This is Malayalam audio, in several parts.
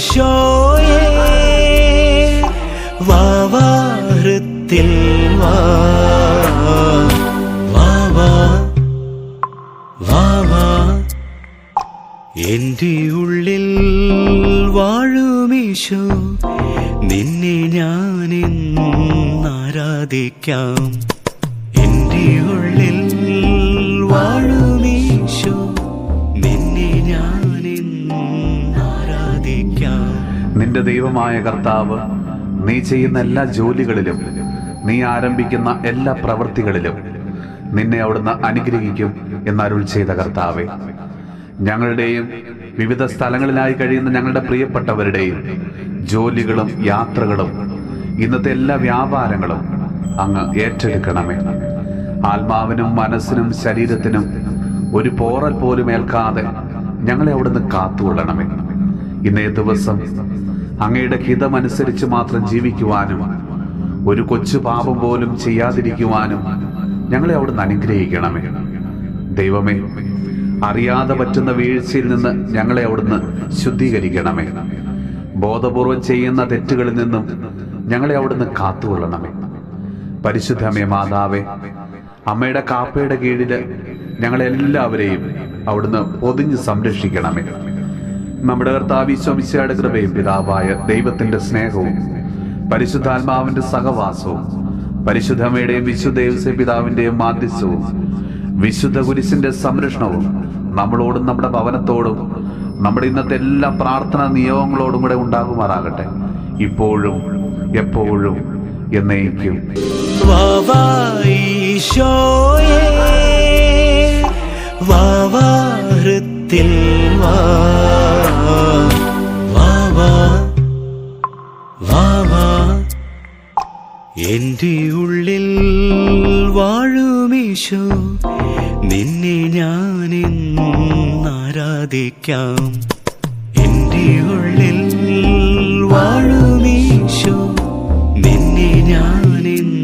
ഈശോയേ വാവാഹൃത്തിൽ വാ വാവാ വാവാ എൻ്റെ ഉള്ളിൽ വാഴുമീശോ നിന്നെ ഞാനെന്നാരാധിക്കാം എൻ്റെ ഉള്ളിൽ വാഴുമീശോ നിന്നെ ഞാനെന്നാരാധിക്കാം. നിന്റെ ദൈവമായ കർത്താവ് നീ ചെയ്യുന്ന എല്ലാ ജോലികളിലും നീ ആരംഭിക്കുന്ന എല്ലാ പ്രവൃത്തികളിലും നിന്നെ അവിടുന്ന് അനുഗ്രഹിക്കും എന്നരുൾ ചെയ്ത കർത്താവേ, ഞങ്ങളുടെയും വിവിധ സ്ഥലങ്ങളിലായി കഴിയുന്ന ഞങ്ങളുടെ പ്രിയപ്പെട്ടവരുടെയും ജോലികളും യാത്രകളും ഇന്നത്തെ എല്ലാ വ്യാപാരങ്ങളും അങ്ങ് ഏറ്റെടുക്കണമേ. ആത്മാവിനും മനസ്സിനും ശരീരത്തിനും ഒരു പോറൽ പോലും ഏൽക്കാതെ ഞങ്ങളെ അവിടുന്ന് കാത്തുകൊള്ളണമേ. ഇന്നേ ദിവസം അങ്ങയുടെ ഹിതമനുസരിച്ച് മാത്രം ജീവിക്കുവാനും ഒരു കൊച്ചു പാപം പോലും ചെയ്യാതിരിക്കുവാനും ഞങ്ങളെ അവിടുന്ന് അനുഗ്രഹിക്കണമേ. ദൈവമേ, അറിയാതെ പറ്റുന്ന വീഴ്ചയിൽ നിന്ന് ഞങ്ങളെ അവിടുന്ന് ശുദ്ധീകരിക്കണമേ. ബോധപൂർവം ചെയ്യുന്ന തെറ്റുകളിൽ നിന്നും ഞങ്ങളെ അവിടുന്ന് കാത്തുകൊള്ളണമേ. പരിശുദ്ധമേ മാതാവേ, അമ്മയുടെ കാപ്പയുടെ കീഴില് ഞങ്ങളെല്ലാവരെയും അവിടുന്ന് പൊതിഞ്ഞ് സംരക്ഷിക്കണമേ. നമ്മുടെ കർത്താവ് ഈശോ മിശിഹായുടെ കൃപയും പിതാവായ ദൈവത്തിന്റെ സ്നേഹവും പരിശുദ്ധാത്മാവിന്റെ സഹവാസവും പരിശുദ്ധമ്മയുടെയും വിശുദ്ധ ഔസേപ്പ് പിതാവിന്റെയും മാധ്യസ്ഥവും വിശുദ്ധ കുരിശിന്റെ സംരക്ഷണവും നമ്മളോടും നമ്മുടെ ഭവനത്തോടും നമ്മുടെ ഇന്നത്തെ എല്ലാ പ്രാർത്ഥനാ നിയോഗങ്ങളോടും കൂടെ ഉണ്ടാകുമാറാകട്ടെ, ഇപ്പോഴും എപ്പോഴും എന്നേക്കും. വാവാഹൃത്തിൽ വാ വാവാ വാവാ എൻ്റെ ഉള്ളിൽ വാഴുമീശോ നിന്നെ ഞാനെന്നാരാധിക്കാം. എൻ്റെ ഉള്ളിൽ വാഴുമീശോ നിന്നെ ഞാനെന്നാരാധിക്കാം.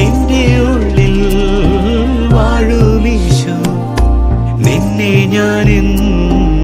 എൻ്റെ ഉള്ളിൽ വാഴുമീശോ നിന്നെ ഞാനെന്ന്